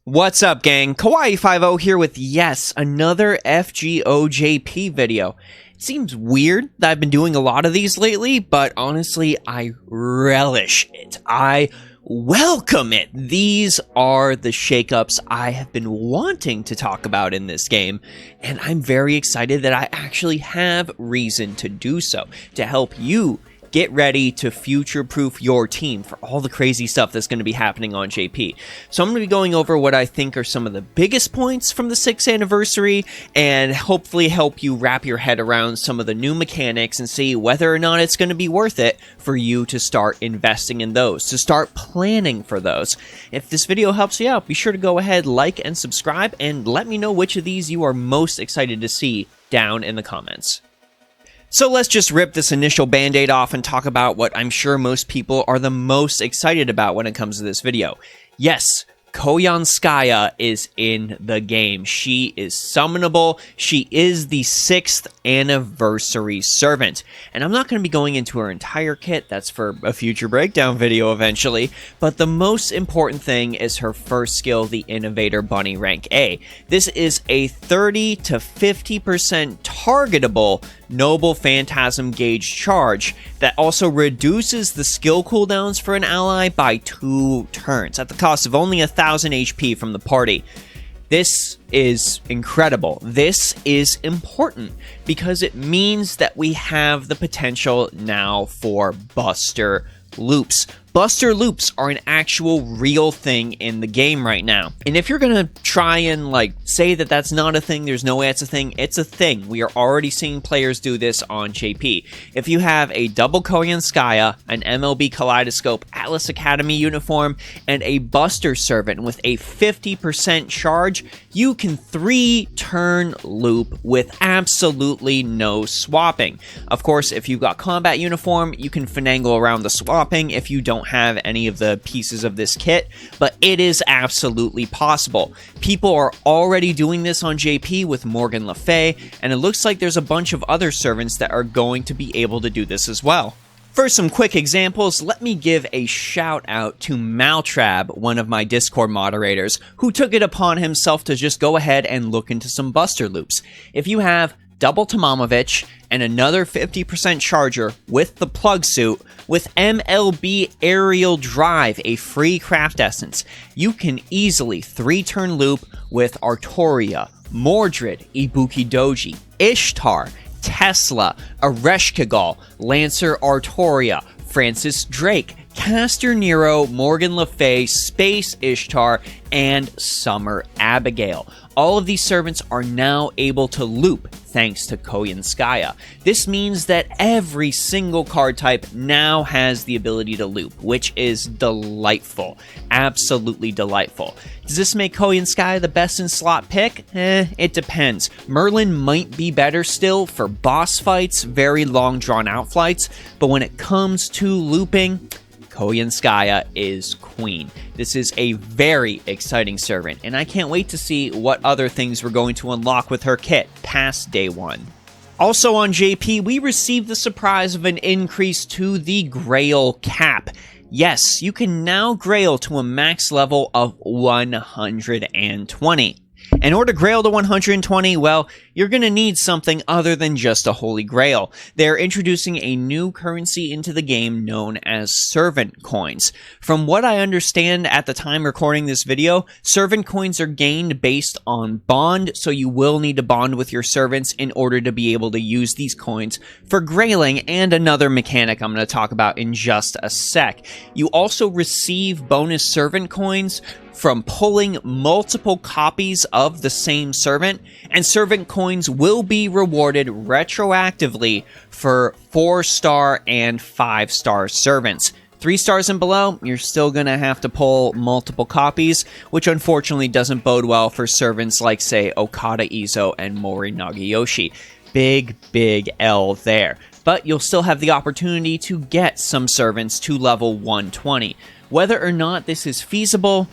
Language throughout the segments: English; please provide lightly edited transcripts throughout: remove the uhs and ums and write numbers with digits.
What's up, gang? Kawaii50 here with, yes, another FGO JP video. It seems weird that I've been doing a lot of these lately, but honestly, I relish it. I welcome it. These are the shakeups I have been wanting to talk about in this game, and I'm very excited that I actually have reason to do so, to help you get ready to future-proof your team for all the crazy stuff that's going to be happening on JP. So I'm going to be going over what I think are some of the biggest points from the 6th anniversary, and hopefully help you wrap your head around some of the new mechanics and see whether or not it's going to be worth it for you to start investing in those, to start planning for those. If this video helps you out, be sure to go ahead, like, and subscribe, and let me know which of these you are most excited to see down in the comments. So let's just rip this initial band-aid off and talk about what I'm sure most people are the most excited about when it comes to this video. Yes, Koyanskaya is in the game. She is summonable. She is the 6th anniversary servant. And I'm not going to be going into her entire kit. That's for a future breakdown video eventually. But the most important thing is her first skill, the Innovator Bunny rank A. This is a 30 to 50% targetable Noble Phantasm Gauge charge that also reduces the skill cooldowns for an ally by 2 turns at the cost of only 1,000 HP from the party. This is incredible. This is important because it means that we have the potential now for Buster Loops. Buster Loops are an actual real thing in the game right now. And if you're gonna try and say that that's not a thing, there's no way it's a thing. We are already seeing players do this on JP. If you have a double Koyanskaya, an MLB Kaleidoscope Atlas Academy uniform, and a Buster Servant with a 50% charge, you can 3-turn loop with absolutely no swapping. Of course, if you've got combat uniform, you can finagle around the swapping if you don't have any of the pieces of this kit, but it is absolutely possible. People are already doing this on JP with Morgan Le Fay, and it looks like there's a bunch of other servants that are going to be able to do this as well. For some quick examples, let me give a shout out to Maltrab, one of my Discord moderators, who took it upon himself to just go ahead and look into some Buster Loops. If you have double Tamamovich and another 50% charger with the plug suit with MLB Aerial Drive, a free craft essence, you can easily 3-turn loop with Artoria, Mordred, Ibuki Doji, Ishtar, Tesla, Ereshkigal, Lancer Artoria, Francis Drake, Caster Nero, Morgan Le Fay, Space Ishtar, and Summer Abigail. All of these servants are now able to loop thanks to Koyanskaya. This means that every single card type now has the ability to loop, which is delightful. Absolutely delightful. Does this make Koyanskaya the best in slot pick? It depends. Merlin might be better still for boss fights, very long drawn out fights, but when it comes to looping, Koyanskaya is queen. This is a very exciting servant, and I can't wait to see what other things we're going to unlock with her kit past day 1. Also on JP, we received the surprise of an increase to the Grail cap. Yes, you can now Grail to a max level of 120. In order to Grail to 120, well, you're going to need something other than just a Holy Grail. They're introducing a new currency into the game known as Servant Coins. From what I understand at the time recording this video, Servant Coins are gained based on bond, so you will need to bond with your servants in order to be able to use these coins for grailing, and another mechanic I'm going to talk about in just a sec. You also receive bonus Servant Coins from pulling multiple copies of the same servant, and servant coins will be rewarded retroactively for 4-star and 5-star servants. 3 stars and below, you're still gonna have to pull multiple copies, which unfortunately doesn't bode well for servants like, say, Okada Izo and Mori Nagiyoshi. Big L there. But you'll still have the opportunity to get some servants to level 120. Whether or not this is feasible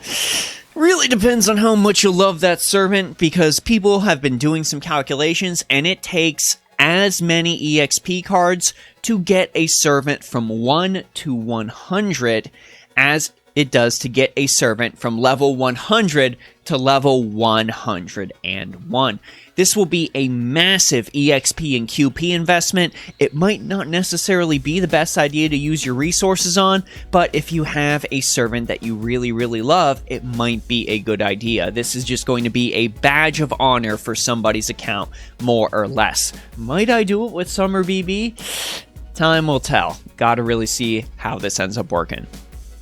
really depends on how much you love that servant, because people have been doing some calculations, and it takes as many EXP cards to get a servant from 1 to 100 as it does to get a servant from level 100 to level 101. This will be a massive EXP and QP investment. It might not necessarily be the best idea to use your resources on, but if you have a servant that you really, really love, it might be a good idea. This is just going to be a badge of honor for somebody's account, more or less. Might I do it with Summer BB? Time will tell. Gotta really see how this ends up working.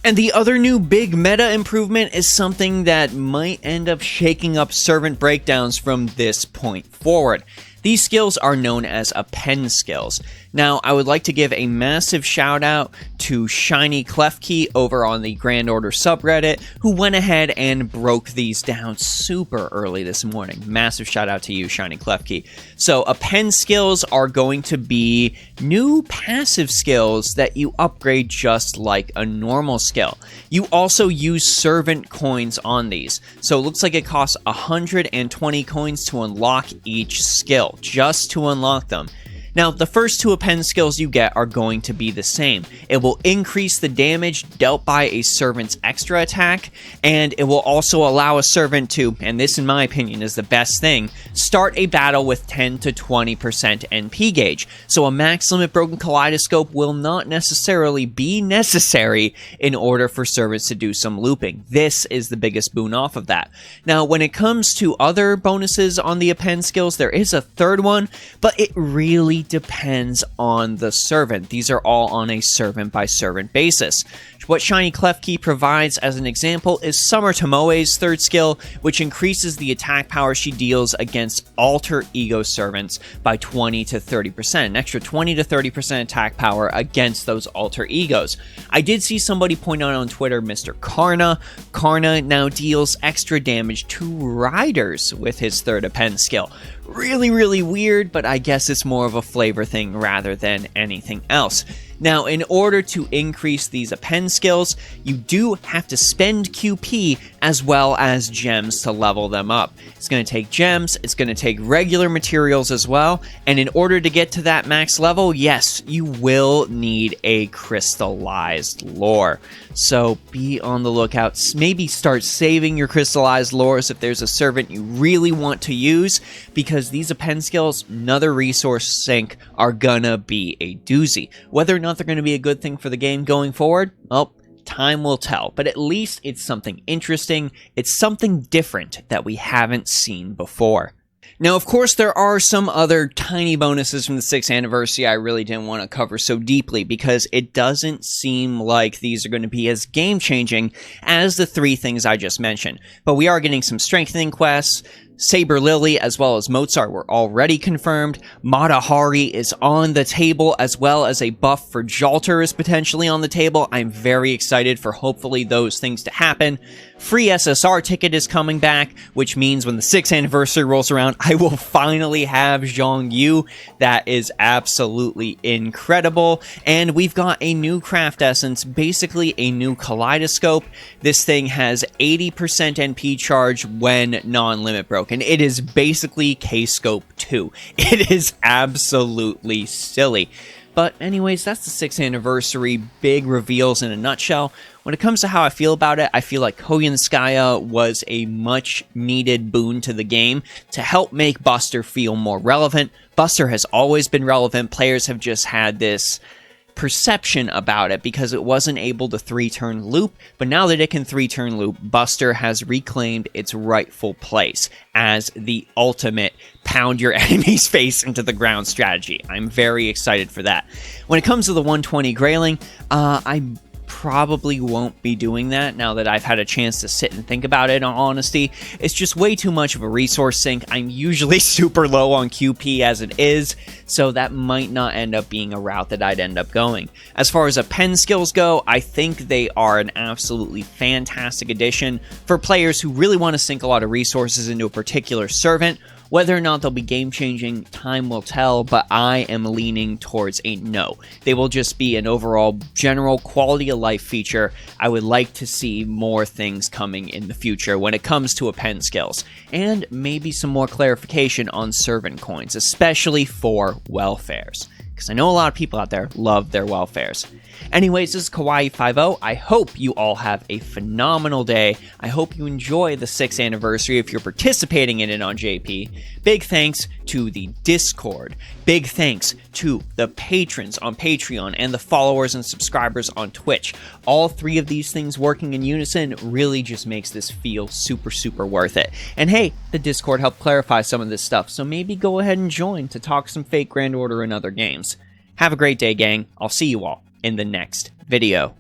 And the other new big meta improvement is something that might end up shaking up servant breakdowns from this point forward. These skills are known as Append skills. Now, I would like to give a massive shout out to Shiny Klefki over on the Grand Order subreddit, who went ahead and broke these down super early this morning. Massive shout out to you, Shiny Klefki. So, Append skills are going to be new passive skills that you upgrade just like a normal skill. You also use servant coins on these. So, it looks like it costs 120 coins to unlock each skill, just to unlock them. Now, the first two Append skills you get are going to be the same. It will increase the damage dealt by a servant's extra attack, and it will also allow a servant to, and this in my opinion is the best thing, start a battle with 10 to 20% NP gauge. So a max limit broken kaleidoscope will not necessarily be necessary in order for servants to do some looping. This is the biggest boon off of that. Now, when it comes to other bonuses on the Append skills, there is a third one, but it really depends on the servant. These are all on a servant by servant basis. What Shiny Klefki provides as an example is Summer Tomoe's third skill, which increases the attack power she deals against alter ego servants by 20 to 30%, an extra 20 to 30% attack power against those alter egos. I did see somebody point out on Twitter, Mr. Karna. Karna now deals extra damage to riders with his third Append skill. Really, really weird, but I guess it's more of a flavor thing rather than anything else. Now, in order to increase these Append skills, you do have to spend QP as well as gems to level them up. It's going to take gems, it's going to take regular materials as well, and in order to get to that max level, yes, you will need a crystallized lore. So be on the lookout. Maybe start saving your crystallized lores if there's a servant you really want to use, because these Append skills, another resource sink, are gonna be a doozy. Whether or not they're going to be a good thing for the game going forward, well, time will tell. But at least it's something interesting. It's something different that we haven't seen before. Now, of course, there are some other tiny bonuses from the 6th anniversary I really didn't want to cover so deeply because it doesn't seem like these are going to be as game-changing as the three things I just mentioned. But we are getting some strengthening quests. Saber Lily as well as Mozart were already confirmed. Matahari is on the table, as well as a buff for Jalter is potentially on the table. I'm very excited for hopefully those things to happen. Free SSR ticket is coming back, which means when the 6th anniversary rolls around, I will finally have Zhong Yu. That is absolutely incredible. And we've got a new craft essence, basically a new kaleidoscope. This thing has 80% NP charge when non-limit broken. It is basically K-Scope 2. It is absolutely silly. But anyways, that's the 6th anniversary big reveals in a nutshell. When it comes to how I feel about it, I feel like Koyanskaya was a much needed boon to the game to help make Buster feel more relevant. Buster has always been relevant. Players have just had this perception about it because it wasn't able to 3-turn loop, but now that it can 3-turn loop, Buster has reclaimed its rightful place as the ultimate pound your enemy's face into the ground strategy. I'm very excited for that. When it comes to the 120 grailing, I probably won't be doing that now that I've had a chance to sit and think about it, in all honesty. It's just way too much of a resource sink. I'm usually super low on QP as it is, so that might not end up being a route that I'd end up going. As far as Append skills go, I think they are an absolutely fantastic addition for players who really want to sink a lot of resources into a particular servant. Whether or not they'll be game-changing, time will tell, but I am leaning towards a no. They will just be an overall general quality-of-life feature. I would like to see more things coming in the future when it comes to Append skills, and maybe some more clarification on servant coins, especially for welfares. because I know a lot of people out there love their welfares. Anyways, this is Kawaii50. I hope you all have a phenomenal day. I hope you enjoy the 6th anniversary if you're participating in it on JP. Big thanks to the Discord. Big thanks to the patrons on Patreon and the followers and subscribers on Twitch. All three of these things working in unison really just makes this feel super, super worth it. And hey, the Discord helped clarify some of this stuff, so maybe go ahead and join to talk some fake Grand Order and other games. Have a great day, gang. I'll see you all in the next video.